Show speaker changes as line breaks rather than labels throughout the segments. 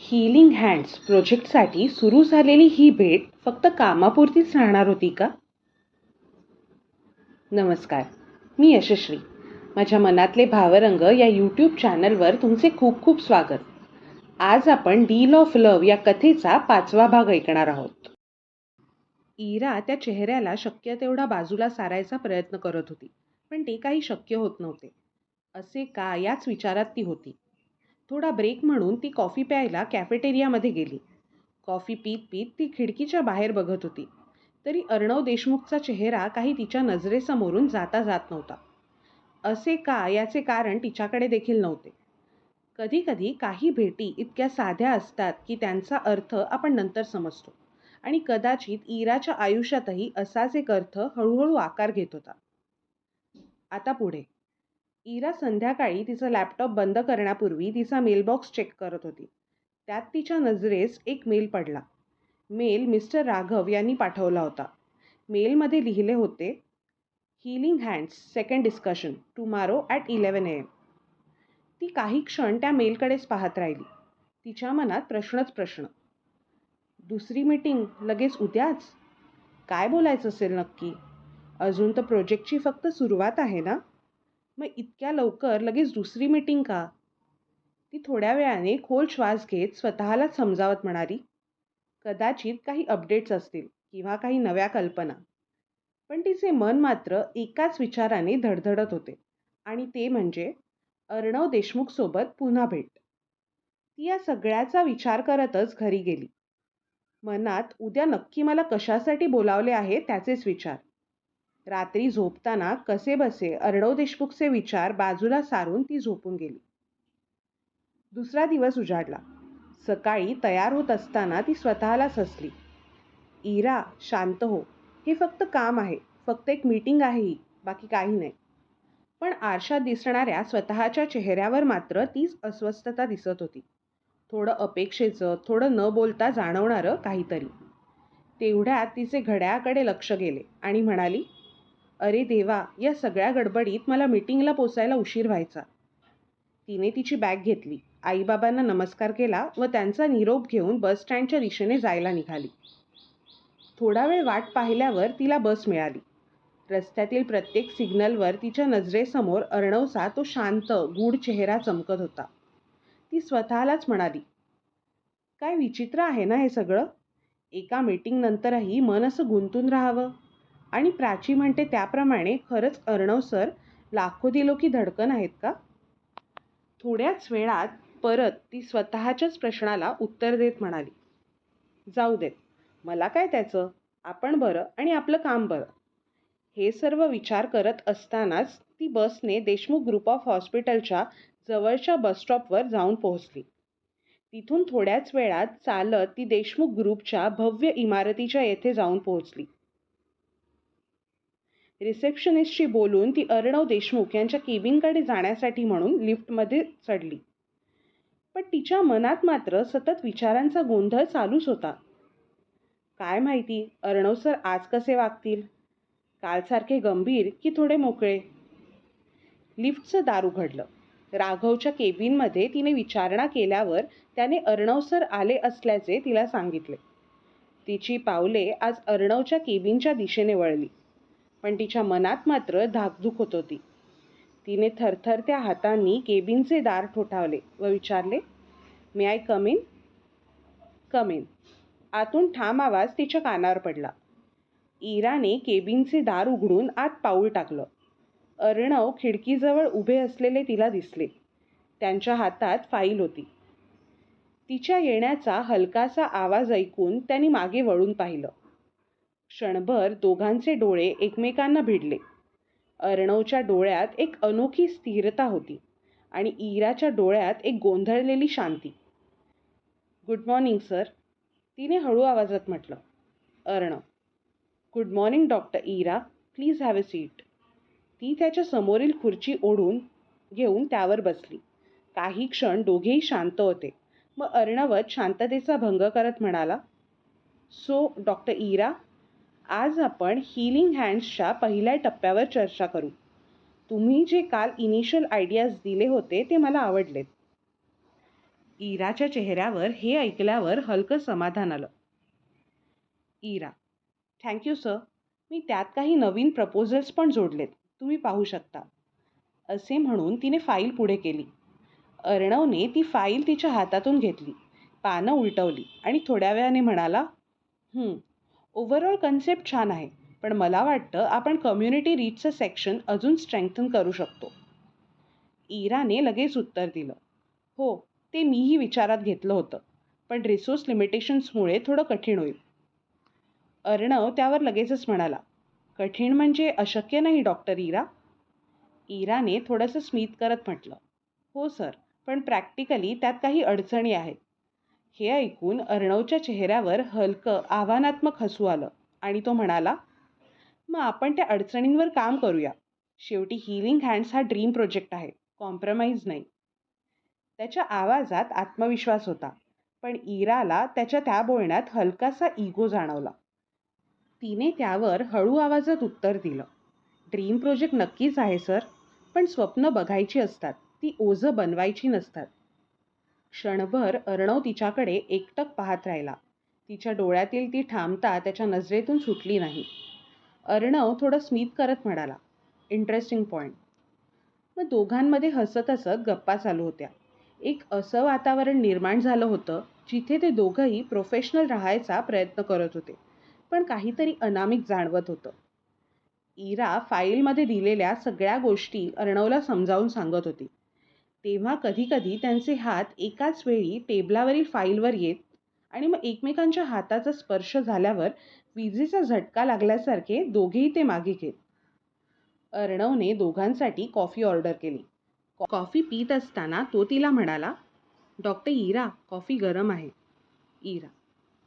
Healing hands प्रोजेक्टसाठी सुरू झालेली ही भेट फक्त कामापुरतीच राहणार होती का? नमस्कार, मी यशश्री. माझ्या मनातले भावरंग या यूट्यूब चॅनलवर तुमचे खूप खूप स्वागत. आज आपण डील ऑफ लव्ह या कथेचा 5वा भाग ऐकणार आहोत. इरा त्या चेहऱ्याला शक्य तेवढा बाजूला सारायचा प्रयत्न करत होती, पण ते काही शक्य होत नव्हते. असे का याच विचारात ती होती. थोडा ब्रेक म्हणून ती कॉफी प्यायला कॅफेटेरियामध्ये गेली. कॉफी पीत पीत ती खिडकीच्या बाहेर बघत होती. तरी अर्णव देशमुखचा चेहरा काही तिच्या नजरेसमोरून जाता जात नव्हता. असे का याचे कारण तिच्याकडे देखील नव्हते. कधी कधी काही भेटी इतक्या साध्या असतात की त्यांचा अर्थ आपण नंतर समजतो, आणि कदाचित इराच्या आयुष्यातही असाच एक अर्थ हळूहळू आकार घेत होता. आता पुढे. इरा संध्याकाळी तिचा लॅपटॉप बंद करण्यापूर्वी तिचा मेलबॉक्स चेक करत होती. त्यात तिच्या नजरेस एक मेल पडला. मेल मिस्टर राघव यांनी पाठवला होता. मेलमध्ये लिहिले होते, healing hands second discussion tomorrow at 11 AM. ती काही क्षण त्या मेलकडेच पाहत राहिली. तिच्या मनात प्रश्नच प्रश्न. दुसरी मीटिंग लगेच उद्याच? काय बोलायचं असेल नक्की? अजून तर प्रोजेक्टची फक्त सुरुवात आहे ना? मग इतक्या लवकर लगेच दुसरी मीटिंग का? ती थोड्या वेळाने खोल श्वास घेत स्वतःलाच समजावत म्हणाली, कदाचित काही अपडेट्स असतील किंवा काही नव्या कल्पना. पण तिचे मन मात्र एकाच विचाराने धडधडत होते, आणि ते म्हणजे अर्णव देशमुख सोबत पुन्हा भेट. ती या सगळ्याचा विचार करतच घरी गेली. मनात उद्या नक्की मला कशासाठी बोलावले आहे त्याचेच विचार. रात्री झोपताना कसे बसे अर्णव देशमुखचे विचार बाजूला सारून ती झोपून गेली. दुसरा दिवस उजाडला. सकाळी तयार होत असताना ती स्वतःलाच हसली. इरा, शांत हो. हे फक्त काम आहे, फक्त एक मीटिंग आहे ही, बाकी काही नाही. पण आरशात दिसणाऱ्या स्वतःच्या चेहऱ्यावर मात्र तीच अस्वस्थता दिसत होती. थोडं अपेक्षेचं, थोडं न बोलता जाणवणारं काहीतरी. तेवढ्यात तिचे घड्याळाकडे लक्ष गेले आणि म्हणाली, अरे देवा, या सगळ्या गडबडीत मला मीटिंगला पोचायला उशीर व्हायचा. तिने तिची बॅग घेतली, आईबाबांना नमस्कार केला व त्यांचा निरोप घेऊन बस स्टँडच्या दिशेने जायला निघाली. थोडा वेळ वाट पाहिल्यावर तिला बस मिळाली. रस्त्यातील प्रत्येक सिग्नलवर तिच्या नजरेसमोर अर्णवचा तो शांत, गूढ चेहरा चमकत होता. ती स्वतःलाच म्हणाली, काय विचित्र आहे ना हे सगळं. एका मीटिंग नंतरही मन असं गुंतून राहावं. आणि प्राची म्हणते त्याप्रमाणे खरंच अर्णव सर लाखो दिलो की धडकन आहेत का? थोड्याच वेळात परत ती स्वतःच्याच प्रश्नाला उत्तर देत म्हणाली, जाऊ देत, मला काय त्याचं, आपण बरं आणि आपलं काम बरं. हे सर्व विचार करत असतानाच ती बसने देशमुख ग्रुप ऑफ हॉस्पिटलच्या जवळच्या बसस्टॉपवर जाऊन पोहोचली. तिथून थोड्याच वेळात चालत ती देशमुख ग्रुपच्या भव्य इमारतीच्या येथे जाऊन पोहोचली. रिसेप्शनिस्टशी बोलून ती अर्णव देशमुख यांच्या केबिनकडे जाण्यासाठी म्हणून लिफ्टमध्ये चढली. पण तिच्या मनात मात्र सतत विचारांचा गोंधळ चालूच होता. काय माहिती अर्णव सर आज कसे वागतील, कालसारखे गंभीर की थोडे मोकळे. लिफ्टचं दार उघडलं. राघवच्या केबिनमध्ये तिने विचारणा केल्यावर त्याने अर्णव सर आले असल्याचे तिला सांगितले. तिची पावले आज अर्णवच्या केबिनच्या दिशेने वळली, पण तिच्या मनात मात्र धाकधूक होत होती. तिने थरथरत्या हातांनी केबिनचे दार ठोठावले व विचारले, may I come in? Come in. आतून ठाम आवाज तिच्या कानावर पडला. इराने केबिनचे दार उघडून आत पाऊल टाकलं. अर्णव खिडकीजवळ उभे असलेले तिला दिसले. त्यांच्या हातात फाईल होती. तिच्या येण्याचा हलकासा आवाज ऐकून त्यांनी मागे वळून पाहिलं. क्षणभर दोघांचे डोळे एकमेकांना भिडले. अर्णवच्या डोळ्यात एक अनोखी स्थिरता होती आणि इराच्या डोळ्यात एक गोंधळलेली शांती. गुड मॉर्निंग सर, तिने हळू आवाजात म्हटलं. Arnav, good morning doctor Ira, please have a seat. ती त्याच्या समोरील खुर्ची ओढून घेऊन त्यावर बसली. काही क्षण दोघेही शांत होते. मग अर्णवच शांततेचा भंग करत म्हणाला, सो डॉक्टर इरा, आज आपण हीलिंग हँड्सच्या पहिल्या टप्प्यावर चर्चा करू. तुम्ही जे काल इनिशियल आयडियाज दिले होते ते मला आवडलेत. इराच्या चेहऱ्यावर हे ऐकल्यावर हलकं समाधान आलं. इरा, थँक्यू सर. मी त्यात काही नवीन प्रपोजल्स पण जोडलेत. तुम्ही पाहू शकता. असे म्हणून तिने फाईल पुढे केली. अर्णवने ती फाईल तिच्या हातातून घेतली, पानं उलटवली आणि थोड्या वेळाने म्हणाला, ओव्हरऑल कन्सेप्ट छान आहे, पण मला वाटतं आपण कम्युनिटी रीचचं सेक्शन अजून स्ट्रेंथन करू शकतो. इराने लगेच उत्तर दिलं, हो, ते मीही विचारात घेतलं होतं, पण रिसोर्स लिमिटेशन्समुळे थोडं कठीण होईल. अर्णव त्यावर लगेचच म्हणाला, कठीण म्हणजे अशक्य नाही डॉक्टर इरा. इराने थोडंसं स्मित करत म्हटलं, हो सर, पण प्रॅक्टिकली त्यात काही अडचणी आहेत. हे ऐकून अर्णवच्या चेहऱ्यावर हलकं आव्हानात्मक हसू आलं आणि तो म्हणाला, मग आपण त्या अडचणींवर काम करूया. शेवटी हीलिंग हँड्स हा ड्रीम प्रोजेक्ट आहे, कॉम्प्रोमाइज नाही. त्याच्या आवाजात आत्मविश्वास होता, पण इराला त्याच्या त्या बोलण्यात हलकासा इगो जाणवला. तिने त्यावर हळू आवाजात उत्तर दिलं, ड्रीम प्रोजेक्ट नक्कीच आहे सर, पण स्वप्न बघायची असतात, ती ओझं बनवायची नसतात. क्षणभर अर्णव तिच्याकडे एकटक पाहत राहिला. तिच्या डोळ्यातील ती ठामता त्याच्या नजरेतून सुटली नाही. अर्णव थोडं स्मित करत म्हणाला, इंटरेस्टिंग पॉईंट. मग दोघांमध्ये हसत हसत गप्पा चालू होत्या. एक असं वातावरण निर्माण झालं होतं जिथे ते दोघंही प्रोफेशनल राहायचा प्रयत्न करत होते, पण काहीतरी अनामिक जाणवत होतं. इरा फाईलमध्ये दिलेल्या सगळ्या गोष्टी अर्णवला समजावून सांगत होती. तेव्हा कधीकधी त्यांचे हात एकाच वेळी टेबलावरील फाईलवर येत आणि मग एकमेकांच्या हाताचा स्पर्श झाल्यावर विजेचा झटका लागल्यासारखे दोघेही ते मागे घेत. अर्णवने दोघांसाठी कॉफी ऑर्डर केली. कॉफी पीत असताना तो तिला म्हणाला, डॉक्टर इरा, कॉफी गरम आहे. इरा,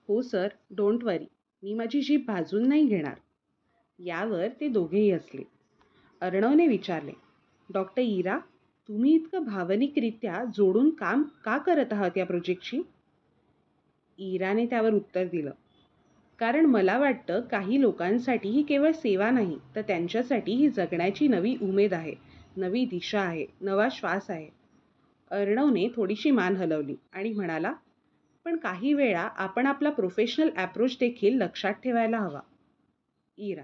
हो सर, डोंट वरी, मी माझी जीभ भाजून नाही घेणार. यावर ते दोघेही हसले. अर्णवने विचारले, डॉक्टर इरा, तुम्ही इतकं भावनिकरित्या जोडून काम का करत आहात या प्रोजेक्टशी? इराने त्यावर उत्तर दिलं, कारण मला वाटतं काही लोकांसाठी ही केवळ सेवा नाही, तर त्यांच्यासाठी ही जगण्याची नवी उमेद आहे, नवी दिशा आहे, नवा श्वास आहे. अर्णवने थोडीशी मान हलवली आणि म्हणाला, पण काही वेळा आपण आपला प्रोफेशनल ॲप्रोच देखील लक्षात ठेवायला हवा. इरा,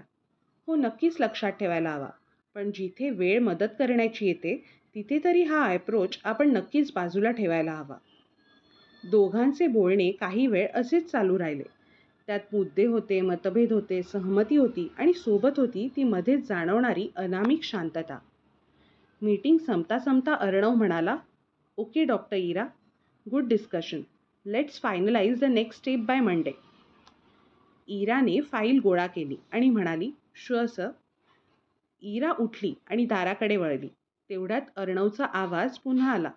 हो, नक्कीच लक्षात ठेवायला हवा, पण जिथे वेळ मदत करण्याची येते तिथे तरी हा ॲप्रोच आपण नक्कीच बाजूला ठेवायला हवा. दोघांचे बोलणे काही वेळ असेच चालू राहिले. त्यात मुद्दे होते, मतभेद होते, सहमती होती आणि सोबत होती ती मध्येच जाणवणारी अनामिक शांतता. मीटिंग संपता संपता अर्णव म्हणाला, okay doctor Ira, good discussion. Let's finalize the next step by Monday. इराने फाईल गोळा केली आणि म्हणाली, शुअर सर. इरा उठली आणि दाराकडे वळली. तेवढ्यात अर्णवचा आवाज पुन्हा आला,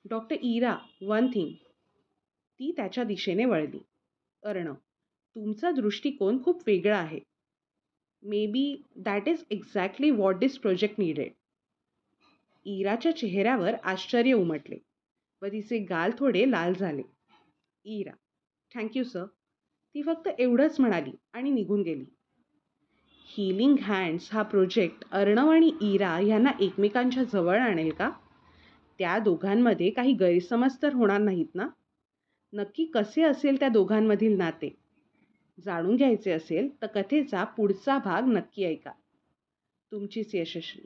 डॉक्टर इरा, वन थिंग. ती त्याच्या दिशेने वळली. अर्णव, तुमचा दृष्टिकोन खूप वेगळा आहे. Maybe that is exactly what this project needed. इराच्या चेहऱ्यावर आश्चर्य उमटले व तिचे गाल थोडे लाल झाले. Ira, thank you sir. ती फक्त एवढंच म्हणाली आणि निघून गेली. हीलिंग हँड्स हा प्रोजेक्ट अर्णव आणि इरा यांना एकमेकांच्या जवळ आणेल का? त्या दोघांमध्ये काही गैरसमज तर होणार नाहीत ना? नक्की कसे असेल त्या दोघांमधील नाते? जाणून घ्यायचे असेल तर कथेचा पुढचा भाग नक्की ऐका. तुमचीच यशस्वी.